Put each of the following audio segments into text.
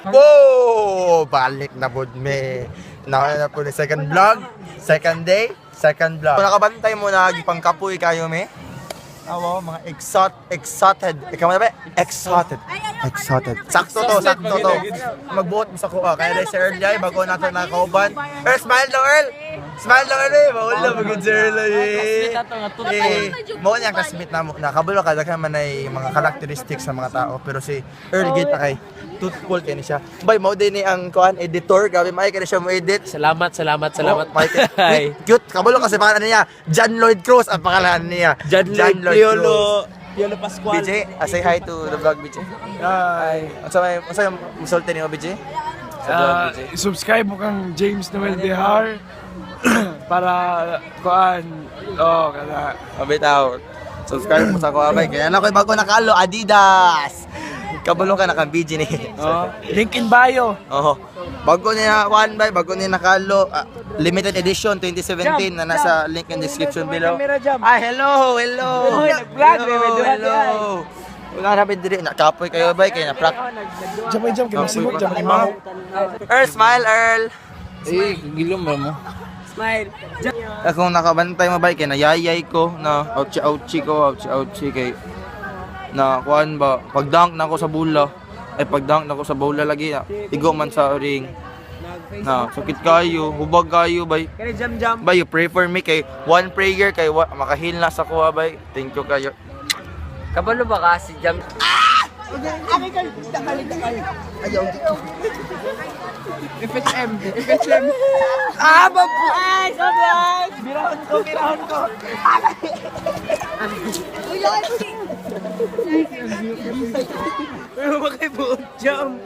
Whoa! Balik na pod me. Na po ni second vlog, second day, second vlog. Kung nakabantay mo na pangkapoy kayo me. Awo, mga excited. Ikaw mo na ba? Excited. Sakto to. Magbuot mo sa kuha. Kaya rin si Earl Jai, bago nato na kauban. Earl, smile daw Earl! Smile daw Earl eh! Maula, magod si Earl eh! Mao niya kasmit na mo. Nakabalo ka, daghan man ay mga characteristics sa mga tao. Pero si Earl Gate na kay truthful kayo siya. Bay, mao din ni ang kuhan, editor. Gabi, may ka na siya mo edit. Salamat. Cute. Kabalo kasi pangalan niya. John Lloyd Cruz ang pangalan niya. John Lloyd Piolo Pascual. BJ, say hi to the vlog, BJ. Hi. Unsa yung musulti niyo, BJ? Sa vlog, BJ. Subscribe mo kang James Noel Dehar para kuan. Kada. Mabitaw. Subscribe mo sa ko abay. Kaya na ko'y bago nakalo, Adidas. Kabalo ka naka BJ ni. Link in bio. Bago niya bago niya nakalo. Limited edition 2017 na nasa link in description below. Ay, hello. Nag-vlog, Hello. Wala na diri nakapoy kayo ba kay na prak. Jam kay masimok jam lima. Earl, smile Earl. Gilom mo. Kung nakabantay mo ba kay nayayay ko na ouchi kay na kuan ba pag-dunk na ako sa bola lagi igo man sa ring na sakit kayo hubag kayo bay bay you pray for me kay one prayer kay makahil na sa kuha bay thank you kayo Kabalo ba ka si Jam? ayaw FHM. babu Ay, sobrang. Birahon ko. Pero ba kayo buong jam?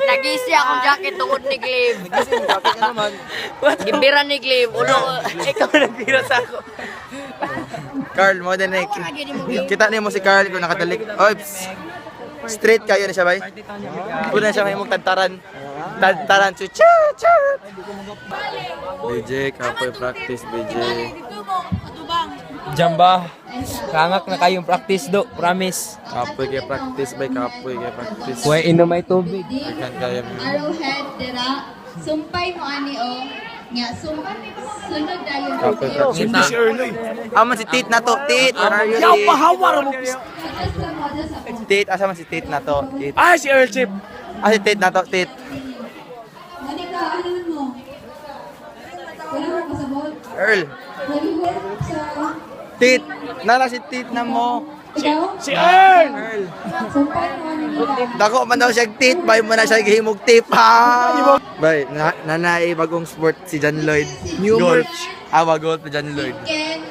Nagisi akong jacket tungod ni Glib. Gibira ni Glib. Ikaw nagbira sa ako. Carl mo din kita niyo mo si Carl kung nakatalik oops straight kayo na siya bay una siya may mong tantaran cha BJ kapoy practice BJ Jamba. Kangak na kayong practice do, promise. kapoy kay practice Kuya inom may tubig. kan kaya Arrowhead dira. Sumpay mo ani o. Nya sunod dayon. kapoy practice Hindi si Early. aman si Tit na to Tit where are you Yaw, Tit pahawar mo. Tit asa man si Tit na to Tit Ah, si Earl Chip. si Tit na to Tit Manika ano mo? Wala mo pasabot. Earl Nag-work sa Tit nala si Tit na mo ikaw. Si Earl. Earl Sumpay mo ani nila. dako man daw siya tit, bay mo na siya gihimog tip ha. Bay, nanay bagong sport si John Lloyd. New Golf. merch. Gold pa John Lloyd. Ken.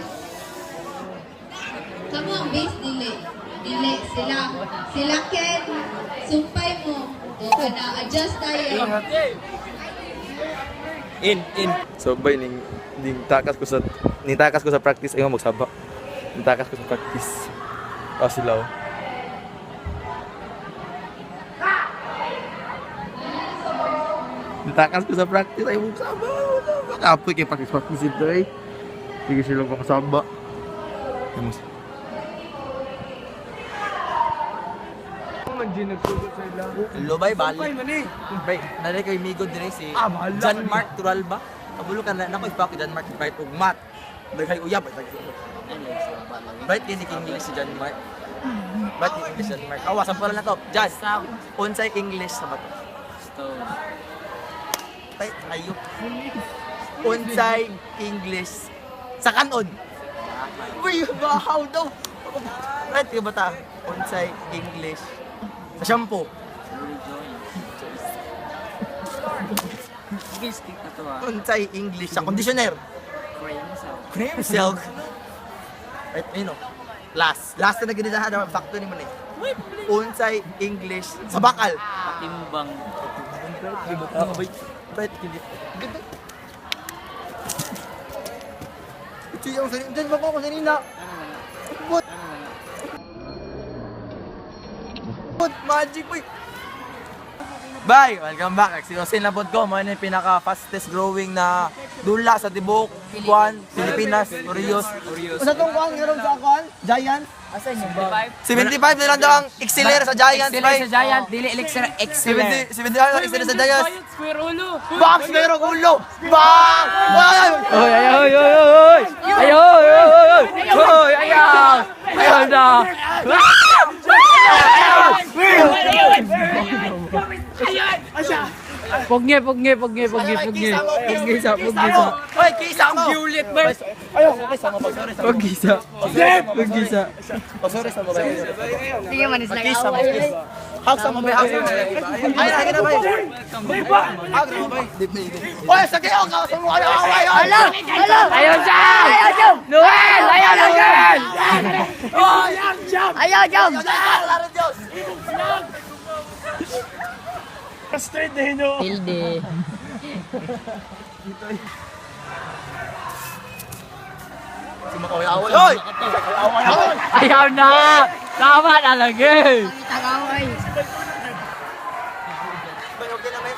Kamu ang base dili. Dili sila Ken. Sumpay mo. O kana adjust tayo. In. So bay ning takas ko sa practice ayo magsaba. Ning takas ko sa practice. Silaw. Takas ko sa practice ayo magsaba. Kapoy kay practice ito eh. Sige sila makasaba. Lubay bali. Bay, nalay kay migo dire si John Mark Turalba. Kabulo ka na ko ipa John Mark bait ug mat. Daghay uyab bait kini English si John Mark. Bait ni English John Mark. Awa sa pala na to. Just unsay English sa bato. Bait ayo. Unsay English sa kanon. Uy, how daw? Right ka bata? Unsay English sa shampoo. Unsay English sa conditioner. Cream silk. Right, last na nagdinahan na facto ni mo ni. Unsay English sa bakal. Timbang. Right, kini. Ito yung sanin. Diyan ba ko sanina? Magic boy. Bye! Welcome back. Nagsiyosin na po ko. Mga yung pinaka-fastest growing na dula sa Tibok, Pilipinas, Orios. Ano itong kuhan nga sa kuhan? Giant? Asan yung bag? 75 na lang daw ang Exceler sa Giants, bay. Sa Giant, dili elixir, excellent. 75 ang Exceler sa Giants. Square ulo. Box mayroong ulo! Box! Ay! Oy, ay, oy, oy, oy! Ay, oy, oy, oy! Oy, ayaw! Ayaw na! Pugni sa. Pugni sa. Hoy, kisa mo! Ulit ba? Pugni sa. Sige man is Kisa mo, kisa. Hawk sa mo, bay. Hawk sa mo, bay. Ay, lagi na, bay. Hawk sa mo, bay. Hoy, sige, hawk sa mo. Ay. Ayaw siya! Noel! Ayaw Noel! Ayaw, jump! Laro, Diyos! Straight na hino. Hilde. Sumakaway-away. Hoy! Ayaw na! Tama na lagi! Tagaway. Bay, okay na, bay.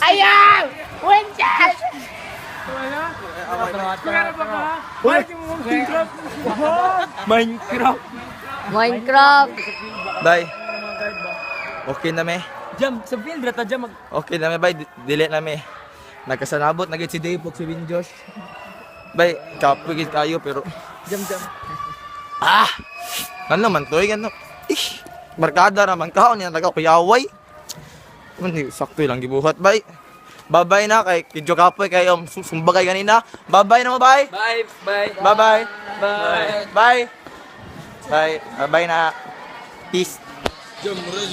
Ayaw! Winchell! Minecraft! Bay. Okay na, me. Jam, sa field, rata jam. Okay na, me, bay. Delete na, me. Nagkasanabot, nagit si Dave, si Win Josh. Bay, kapigit kayo, pero... Jam. Ah! Ano naman to, ano? Barkada naman ka, niya nagkakuyaway. Hindi, sakto lang gibuhat, bay. Bye-bye na kay Kidjo Kapoy, kay sumbagay kanina. Bye-bye na mo, bye. Bye, bye. Bye-bye. Bye. Bye. Bye. Bye na. Peace.